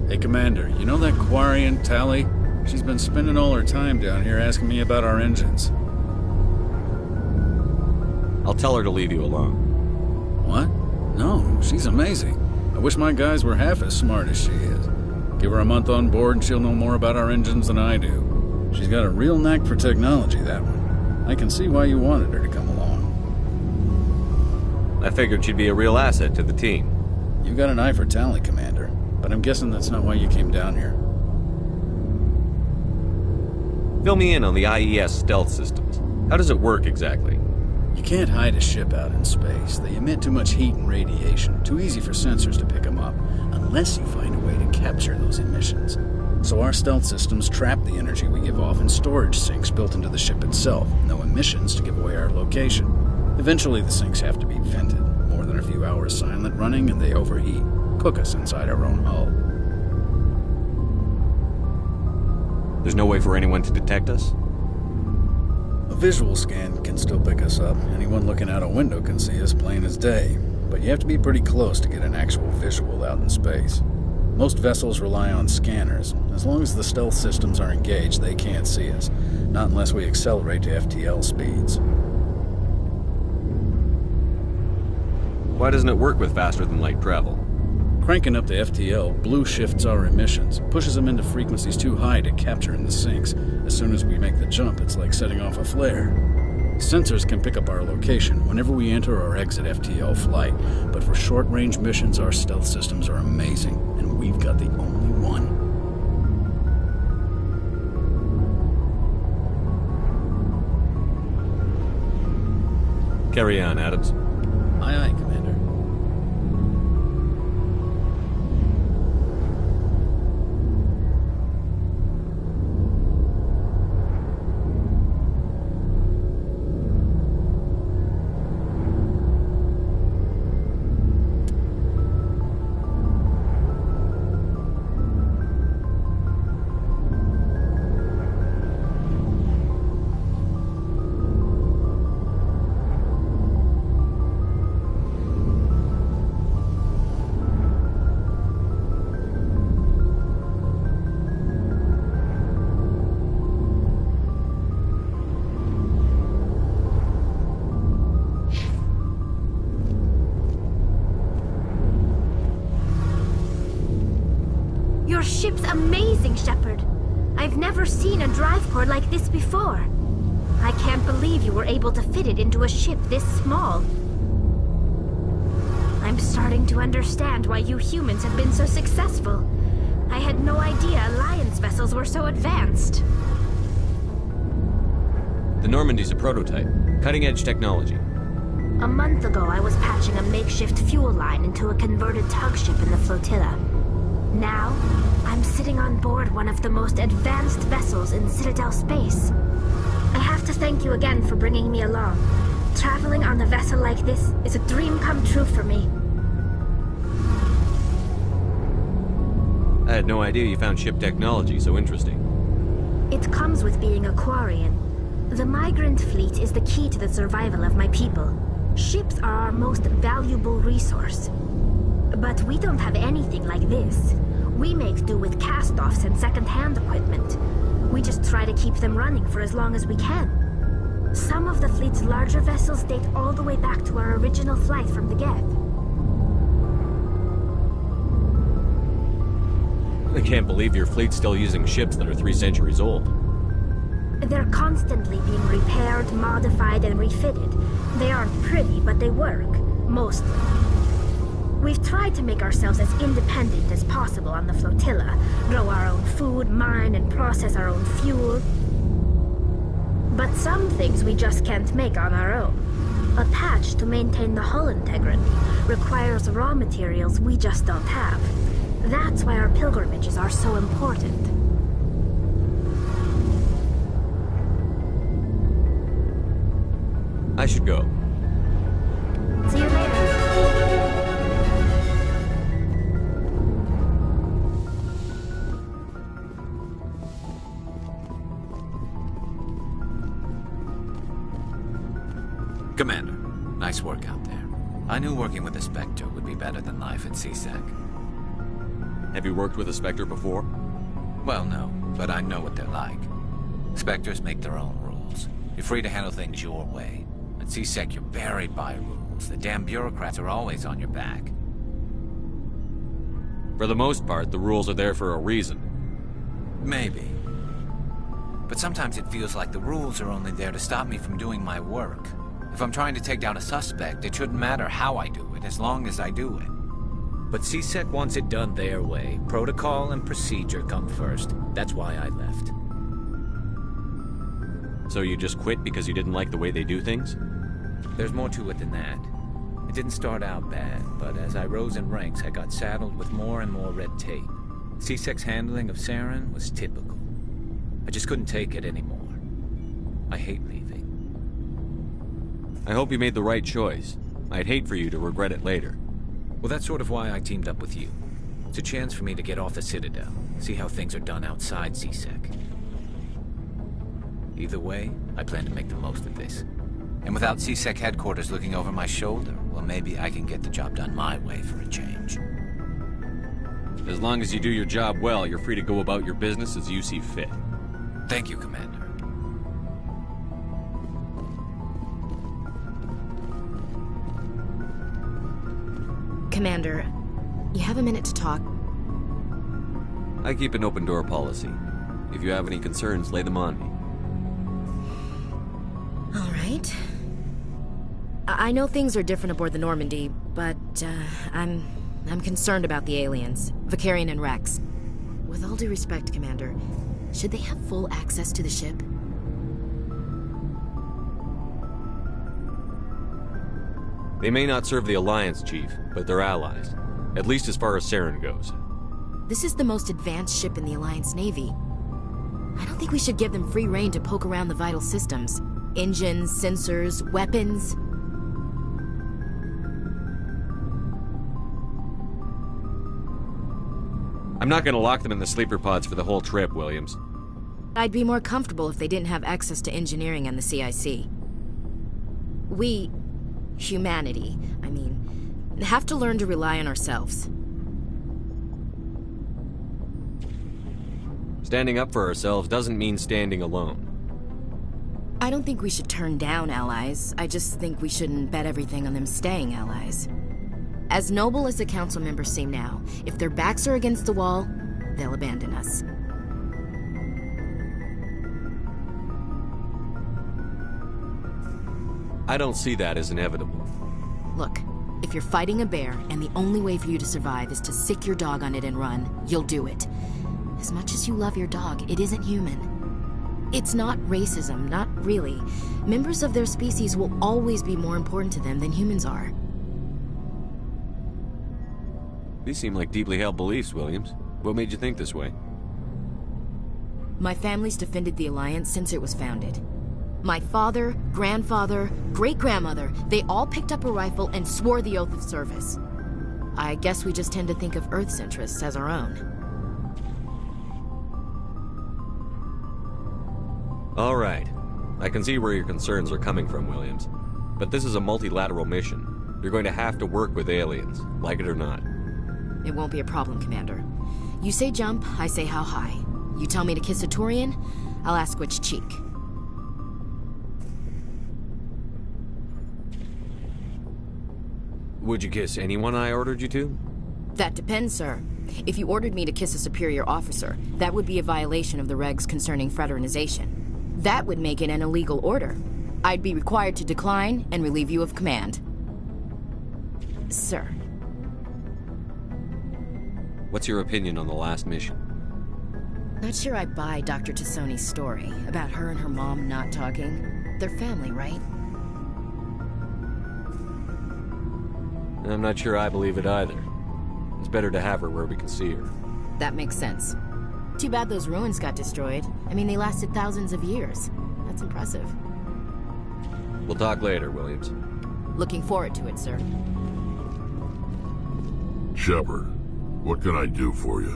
Hey, Commander, you know that Quarian, Tali? She's been spending all her time down here asking me about our engines. I'll tell her to leave you alone. What? No, she's amazing. I wish my guys were half as smart as she is. Give her a month on board and she'll know more about our engines than I do. She's got a real knack for technology, that one. I can see why you wanted her to come along. I figured she'd be a real asset to the team. You got an eye for Tali, Commander. But I'm guessing that's not why you came down here. Fill me in on the IES stealth systems. How does it work exactly? You can't hide a ship out in space. They emit too much heat and radiation. Too easy for sensors to pick them up, unless you find a way to capture those emissions. So our stealth systems trap the energy we give off in storage sinks built into the ship itself. No emissions to give away our location. Eventually the sinks have to be vented. More than a few hours silent running and they overheat. Cook us inside our own hull. There's no way for anyone to detect us? A visual scan can still pick us up. Anyone looking out a window can see us plain as day. But you have to be pretty close to get an actual visual out in space. Most vessels rely on scanners. As long as the stealth systems are engaged, they can't see us. Not unless we accelerate to FTL speeds. Why doesn't it work with faster-than-light travel? Cranking up the FTL blue shifts our emissions, pushes them into frequencies too high to capture in the sinks. As soon as we make the jump, it's like setting off a flare. Sensors can pick up our location whenever we enter or exit FTL flight, but for short-range missions, our stealth systems are amazing, and we've got the only one. Carry on, Adams. Aye, aye, Commander. Your ship's amazing, Shepard. I've never seen a drive core like this before. I can't believe you were able to fit it into a ship this small. I'm starting to understand why you humans have been so successful. I had no idea Alliance vessels were so advanced. The Normandy's a prototype. Cutting-edge technology. A month ago, I was patching a makeshift fuel line into a converted tug ship in the flotilla. Now, I'm sitting on board one of the most advanced vessels in Citadel space. I have to thank you again for bringing me along. Traveling on a vessel like this is a dream come true for me. I had no idea you found ship technology so interesting. It comes with being a Quarian. The migrant fleet is the key to the survival of my people. Ships are our most valuable resource. But we don't have anything like this. We make do with cast-offs and second-hand equipment. We just try to keep them running for as long as we can. Some of the fleet's larger vessels date all the way back to our original flight from the Geth. I can't believe your fleet's still using ships that are 3 centuries old. They're constantly being repaired, modified, and refitted. They aren't pretty, but they work. Mostly. We've tried to make ourselves as independent as possible on the flotilla, grow our own food, mine and process our own fuel. But some things we just can't make on our own. A patch to maintain the hull integrity requires raw materials we just don't have. That's why our pilgrimages are so important. I should go. See you later. Commander, nice work out there. I knew working with a Spectre would be better than life at CSEC. Have you worked with a Spectre before? Well, no, but I know what they're like. Spectres make their own rules. You're free to handle things your way. At CSEC, you're buried by rules. The damn bureaucrats are always on your back. For the most part, the rules are there for a reason. Maybe. But sometimes it feels like the rules are only there to stop me from doing my work. If I'm trying to take down a suspect, it shouldn't matter how I do it, as long as I do it. But CSEC wants it done their way. Protocol and procedure come first. That's why I left. So you just quit because you didn't like the way they do things? There's more to it than that. It didn't start out bad, but as I rose in ranks, I got saddled with more and more red tape. CSEC's handling of Saren was typical. I just couldn't take it anymore. I hate leaving. I hope you made the right choice. I'd hate for you to regret it later. Well, that's sort of why I teamed up with you. It's a chance for me to get off the Citadel, see how things are done outside CSEC. Either way, I plan to make the most of this. And without CSEC headquarters looking over my shoulder, well, maybe I can get the job done my way for a change. As long as you do your job well, you're free to go about your business as you see fit. Thank you, Commander. Commander, you have a minute to talk? I keep an open door policy. If you have any concerns, lay them on me. All right. I know things are different aboard the Normandy, but I'm concerned about the aliens, Vakarian and Rex. With all due respect, Commander, should they have full access to the ship? They may not serve the Alliance, Chief, but they're allies. At least as far as Saren goes. This is the most advanced ship in the Alliance Navy. I don't think we should give them free rein to poke around the vital systems. Engines, sensors, weapons. I'm not gonna lock them in the sleeper pods for the whole trip, Williams. I'd be more comfortable if they didn't have access to engineering and the CIC. We, humanity, I mean, have to learn to rely on ourselves. Standing up for ourselves doesn't mean standing alone. I don't think we should turn down allies. I just think we shouldn't bet everything on them staying allies. As noble as the council members seem now, if their backs are against the wall, they'll abandon us. I don't see that as inevitable. Look, if you're fighting a bear and the only way for you to survive is to sick your dog on it and run, you'll do it. As much as you love your dog, it isn't human. It's not racism, not really. Members of their species will always be more important to them than humans are. These seem like deeply held beliefs, Williams. What made you think this way? My family's defended the Alliance since it was founded. My father, grandfather, great-grandmother, they all picked up a rifle and swore the oath of service. I guess we just tend to think of Earth's interests as our own. All right. I can see where your concerns are coming from, Williams. But this is a multilateral mission. You're going to have to work with aliens, like it or not. It won't be a problem, Commander. You say jump, I say how high. You tell me to kiss a Turian, I'll ask which cheek. Would you kiss anyone I ordered you to? That depends, sir. If you ordered me to kiss a superior officer, that would be a violation of the regs concerning fraternization. That would make it an illegal order. I'd be required to decline and relieve you of command. Sir. What's your opinion on the last mission? Not sure I buy Dr. Tassoni's story about her and her mom not talking. They're family, right? I'm not sure I believe it either. It's better to have her where we can see her. That makes sense. Too bad those ruins got destroyed. I mean, they lasted thousands of years. That's impressive. We'll talk later, Williams. Looking forward to it, sir. Shepard, what can I do for you?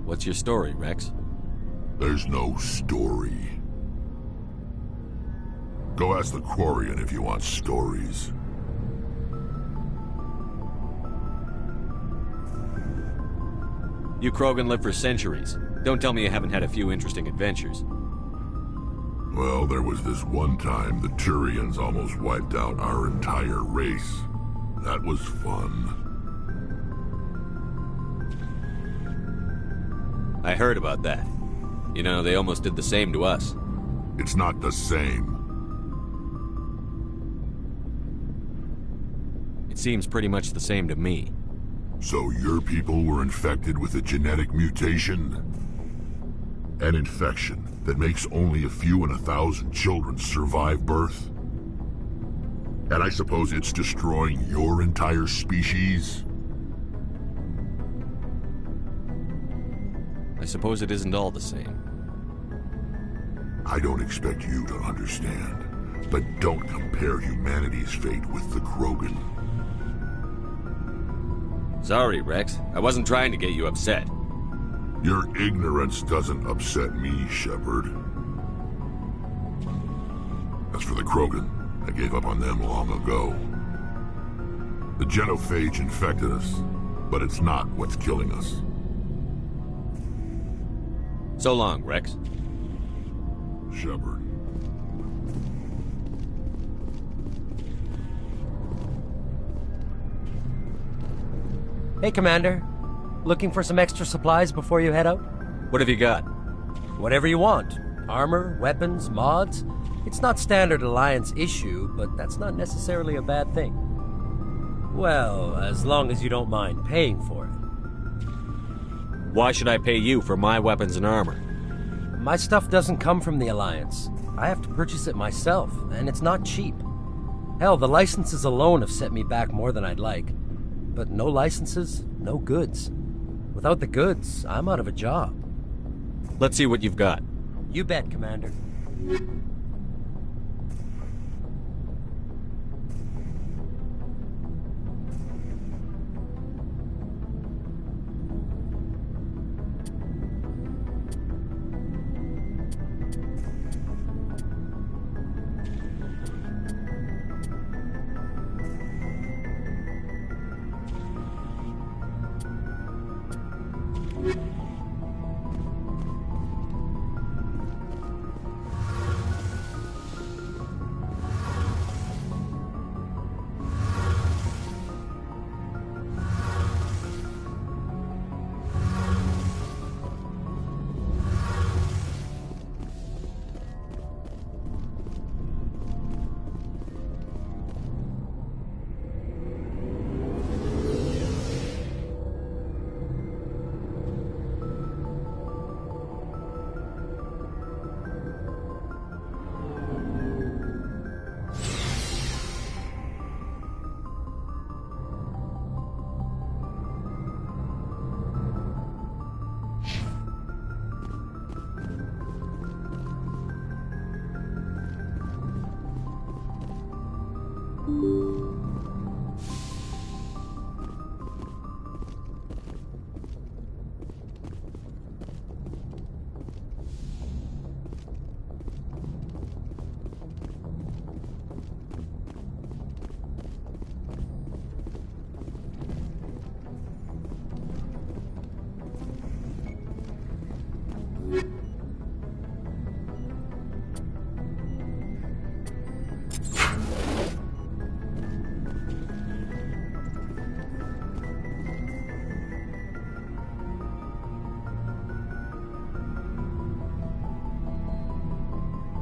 What's your story, Rex? There's no story. Go ask the Quarian if you want stories. You Krogan lived for centuries. Don't tell me you haven't had a few interesting adventures. Well, there was this one time the Turians almost wiped out our entire race. That was fun. I heard about that. You know, they almost did the same to us. It's not the same. It seems pretty much the same to me. So your people were infected with a genetic mutation? An infection that makes only a few in 1,000 children survive birth? And I suppose it's destroying your entire species? I suppose it isn't all the same. I don't expect you to understand, but don't compare humanity's fate with the Krogan. Sorry, Rex. I wasn't trying to get you upset. Your ignorance doesn't upset me, Shepard. As for the Krogan, I gave up on them long ago. The genophage infected us, but it's not what's killing us. So long, Rex. Shepard. Hey, Commander. Looking for some extra supplies before you head out? What have you got? Whatever you want. Armor, weapons, mods. It's not standard Alliance issue, but that's not necessarily a bad thing. Well, as long as you don't mind paying for it. Why should I pay you for my weapons and armor? My stuff doesn't come from the Alliance. I have to purchase it myself, and it's not cheap. Hell, the licenses alone have set me back more than I'd like. But no licenses, no goods. Without the goods, I'm out of a job. Let's see what you've got. You bet, Commander.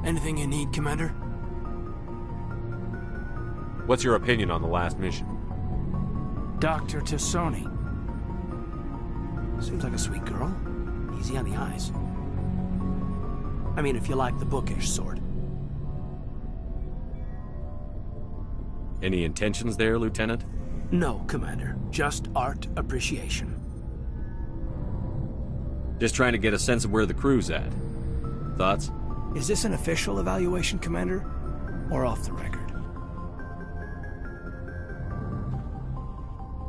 Anything you need, Commander? What's your opinion on the last mission? Dr. Tassoni. Seems like a sweet girl. Easy on the eyes. I mean, if you like the bookish sort. Any intentions there, Lieutenant? No, Commander. Just art appreciation. Just trying to get a sense of where the crew's at. Thoughts? Is this an official evaluation, Commander? Or off the record?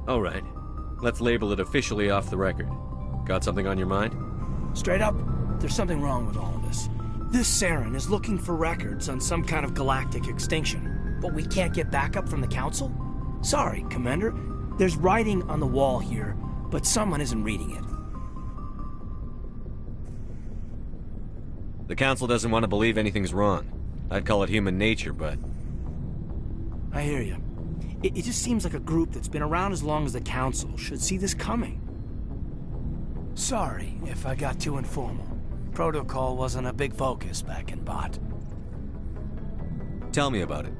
All right. Let's label it officially off the record. Got something on your mind? Straight up, there's something wrong with all of this. This Saren is looking for records on some kind of galactic extinction, but we can't get backup from the Council? Sorry, Commander. There's writing on the wall here, but someone isn't reading it. The Council doesn't want to believe anything's wrong. I'd call it human nature, but... I hear you. It just seems like a group that's been around as long as the Council should see this coming. Sorry if I got too informal. Protocol wasn't a big focus back in Bot. Tell me about it.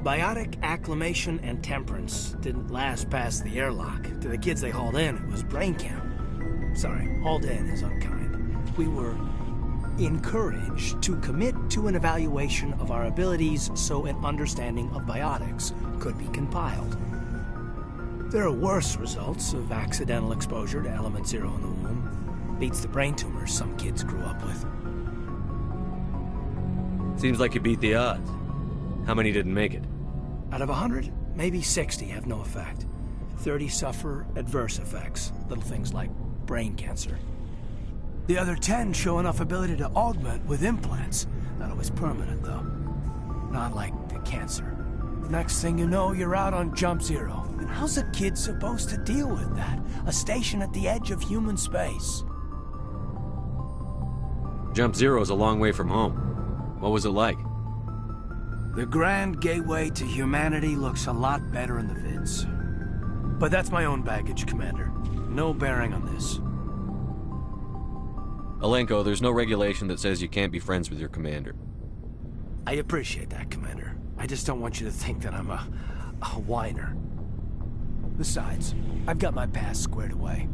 Biotic acclimation and temperance didn't last past the airlock. To the kids they hauled in, it was brain camp. Sorry, hauled in is unkind. We were encouraged to commit to an evaluation of our abilities so an understanding of biotics could be compiled. There are worse results of accidental exposure to Element Zero in the womb. Beats the brain tumors some kids grew up with. Seems like you beat the odds. How many didn't make it? Out of 100, maybe 60 have no effect. 30 suffer adverse effects, little things like brain cancer. The other 10 show enough ability to augment with implants. Not always permanent, though. Not like the cancer. Next thing you know, you're out on Jump Zero. And how's a kid supposed to deal with that? A station at the edge of human space. Jump Zero's a long way from home. What was it like? The grand gateway to humanity looks a lot better in the vids. But that's my own baggage, Commander. No bearing on this. Alenko, there's no regulation that says you can't be friends with your commander. I appreciate that, Commander. I just don't want you to think that I'm a whiner. Besides, I've got my past squared away.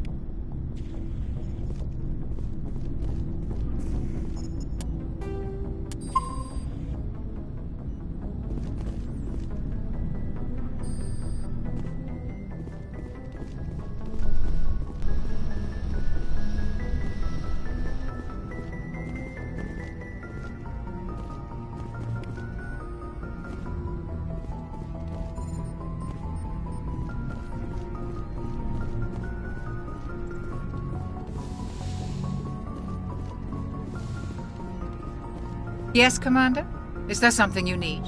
Yes, Commander? Is there something you need?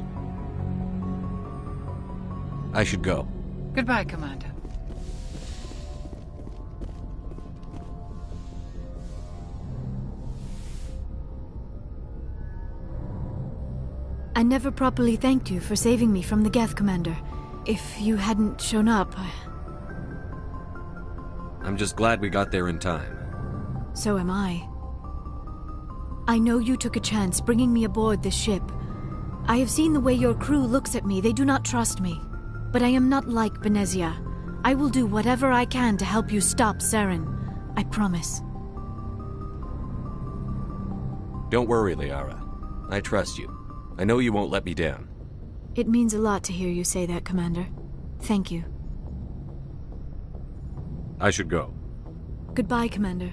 I should go. Goodbye, Commander. I never properly thanked you for saving me from the Geth, Commander. If you hadn't shown up, I'm just glad we got there in time. So am I. I know you took a chance bringing me aboard this ship. I have seen the way your crew looks at me. They do not trust me. But I am not like Benezia. I will do whatever I can to help you stop Saren. I promise. Don't worry, Liara. I trust you. I know you won't let me down. It means a lot to hear you say that, Commander. Thank you. I should go. Goodbye, Commander.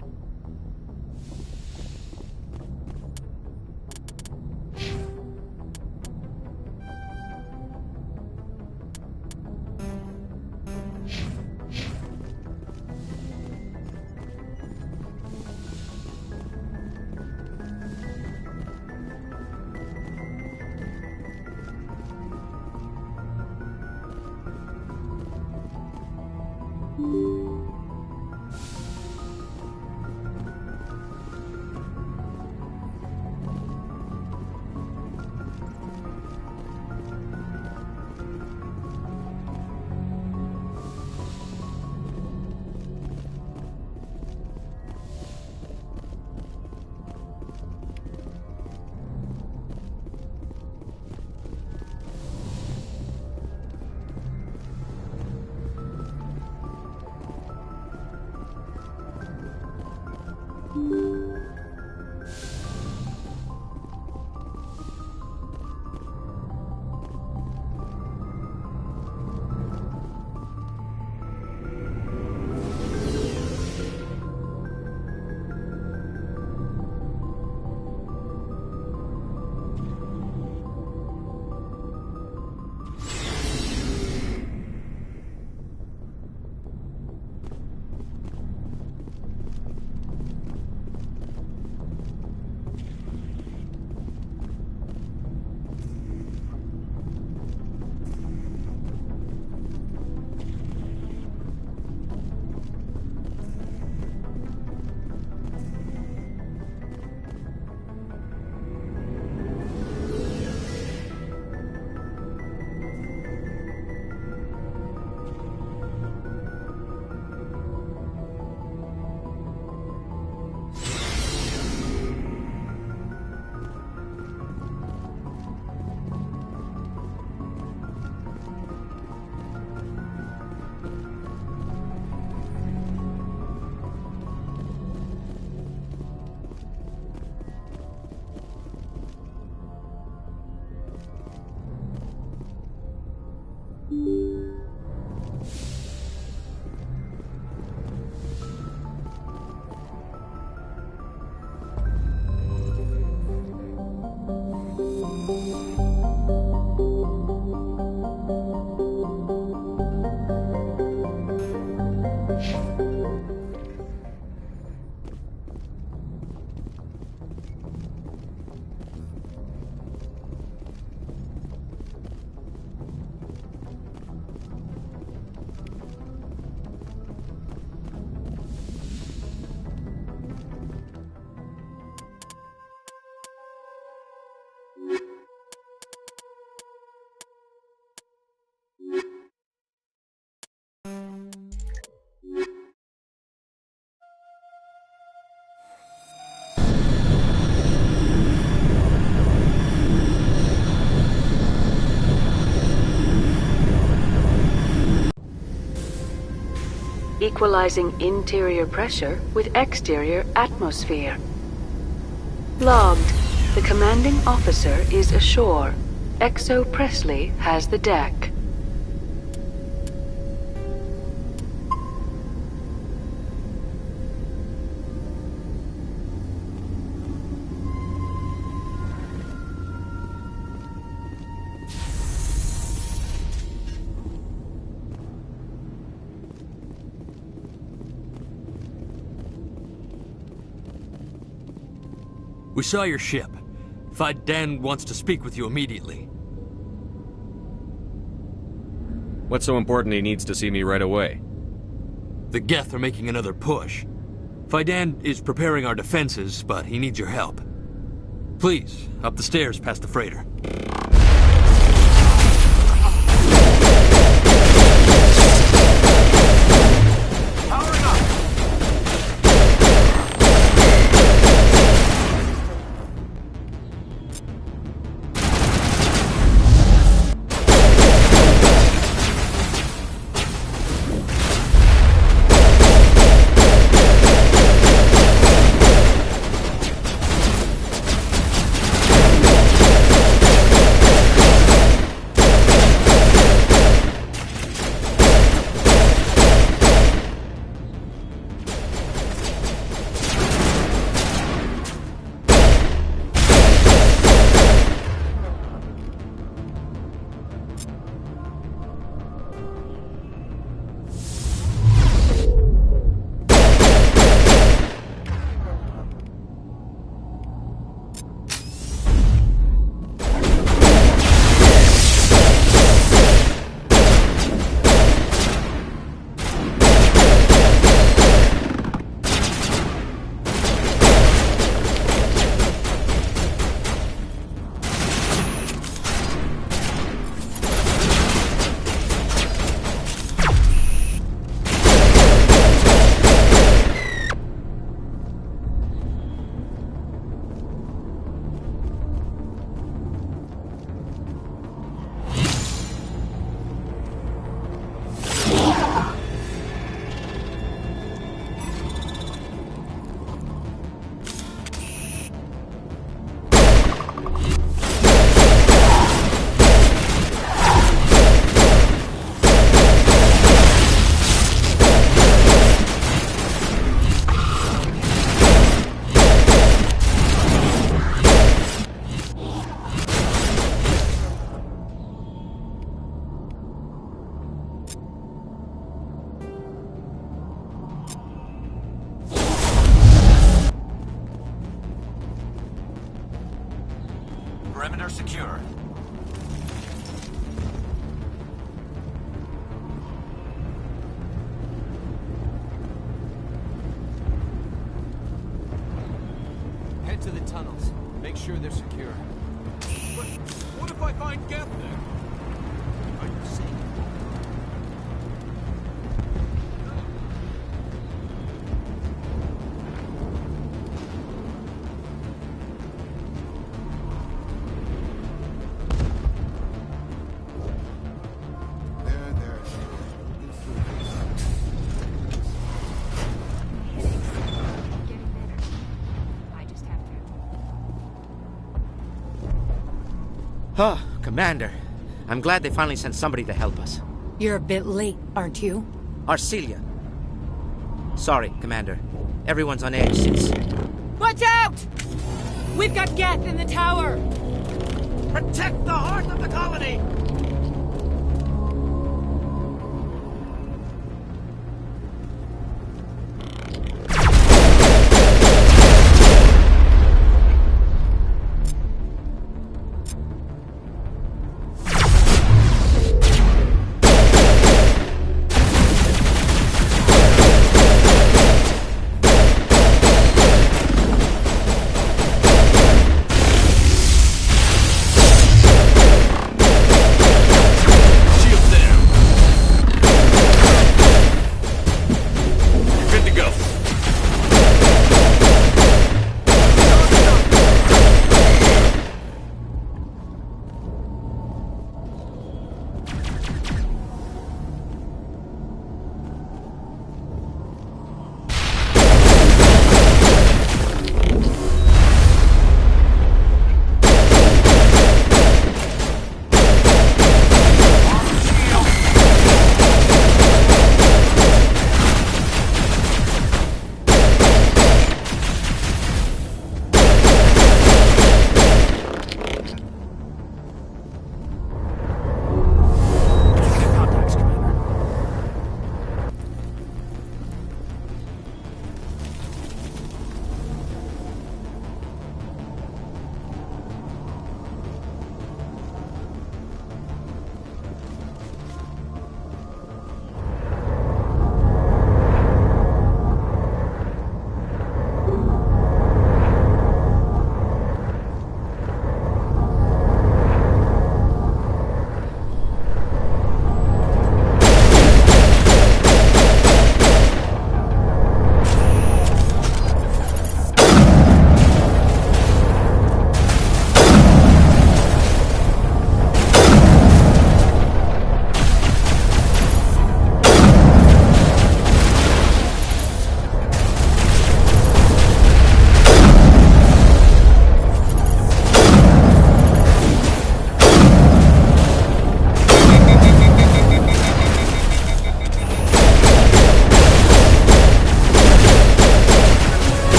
Equalizing interior pressure with exterior atmosphere. Logged. The commanding officer is ashore. Exo Presley has the deck. We saw your ship. Faidan wants to speak with you immediately. What's so important he needs to see me right away? The Geth are making another push. Faidan is preparing our defenses, but he needs your help. Please, up the stairs past the freighter. Perimeter secure. Head to the tunnels. Make sure they're secure. But what if I find Geth there? Are you safe? Huh, Commander. I'm glad they finally sent somebody to help us. You're a bit late, aren't you? Arcelia. Sorry, Commander. Everyone's on edge since... Watch out! We've got Geth in the tower! Protect the heart of the colony!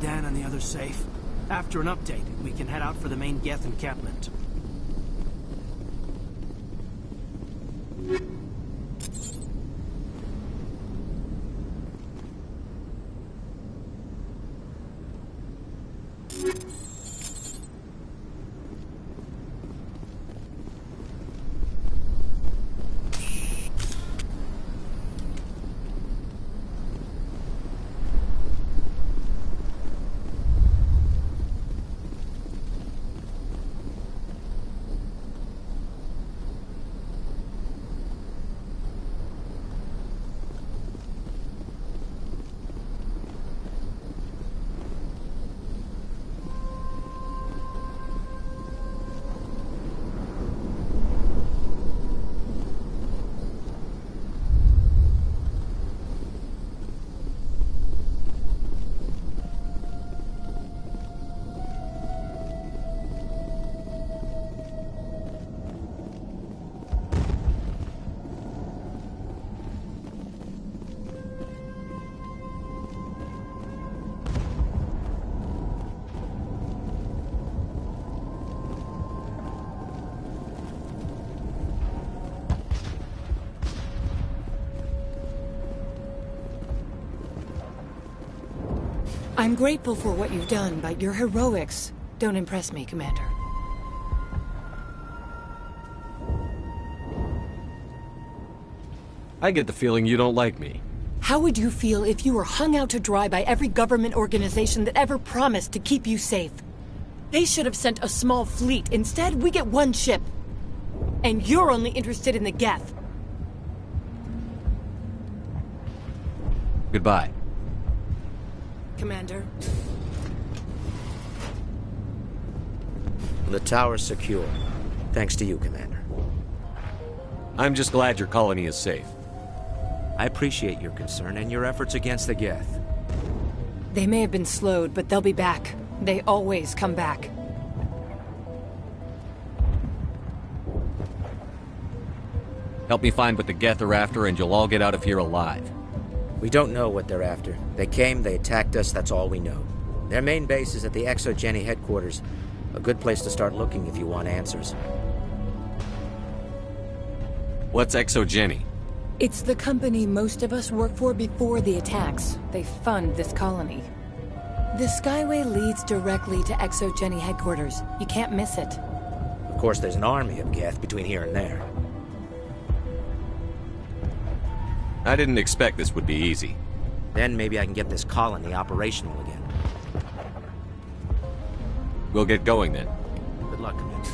Dan and the others safe. After an update, we can head out for the main Geth encampment. I'm grateful for what you've done, but your heroics don't impress me, Commander. I get the feeling you don't like me. How would you feel if you were hung out to dry by every government organization that ever promised to keep you safe? They should have sent a small fleet. Instead, we get one ship. And you're only interested in the Geth. Goodbye. Commander. The tower's secure. Thanks to you, Commander. I'm just glad your colony is safe. I appreciate your concern and your efforts against the Geth. They may have been slowed, but they'll be back. They always come back. Help me find what the Geth are after, and you'll all get out of here alive. We don't know what they're after. They came, they attacked us, that's all we know. Their main base is at the ExoGeni headquarters. A good place to start looking if you want answers. What's ExoGeni? It's the company most of us work for before the attacks. They fund this colony. The Skyway leads directly to ExoGeni headquarters. You can't miss it. Of course, there's an army of Geth between here and there. I didn't expect this would be easy. Then maybe I can get this colony operational again. We'll get going then. Good luck, Commander.